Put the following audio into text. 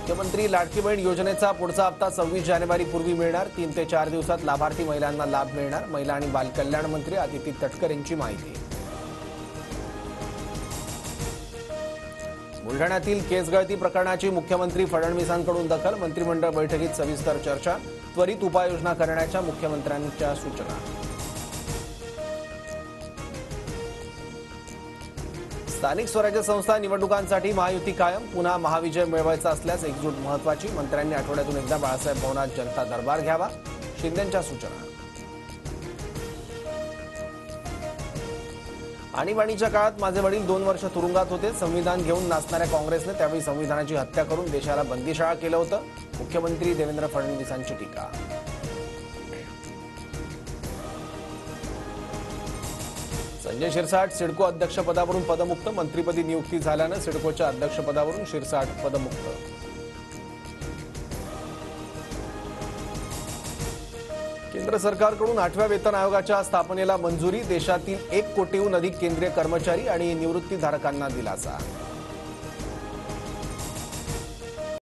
मुख्यमंत्री लाडकी बहीण योजनेचा पुढचा हप्ता 26 जानेवारीपूर्वी मिळणार। 3 ते 4 दिवसात लाभार्थी महिलांना लाभ मिळणार। महिला आणि बालकल्याण मंत्री आदिती तटकरे यांची माहिती। बुलढाण्यातील केस गळती प्रकरणाची मुख्यमंत्री फडणवीसांकडून दखल। मंत्रिमंडळ बैठकीत सविस्तर चर्चा। त्वरित उपाययोजना करण्याच्या मुख्यमंत्र्यांच्या सूचना। स्थानिक स्वराज्य संस्था निवडणुकांसाठी महायुती कायम। पुन्हा महाविजय मिळवायचा असल्यास एकजूट महत्त्वाची। मंत्र्यांनी आठवड्यातून एकदा बाळासाहेब भवनात जनता दरबार घ्यावा, शिंदेंच्या सूचना। आणीबाणीच्या काळात माझे वडील 2 वर्ष तुरुंगात होते। संविधान घेऊन नाचणाऱ्या काँग्रेसने त्यावेळी संविधानाची हत्या करून देशाला बंदिशाळा केलं होतं। मुख्यमंत्री देवेंद्र फडणवीसांची टीका। संजय शिरसाट सिडको अध्यक्षपदावरून पदमुक्त। मंत्रिपदी नियुक्ती झाल्यानं सिडकोच्या अध्यक्षपदावरून शिरसाट पदमुक्त। केंद्र सरकारकडून 8व्या वेतन आयोगाच्या स्थापनेला मंजुरी। देशातील 1 कोटीहून अधिक केंद्रीय कर्मचारी आणि निवृत्तीधारकांना दिलासा।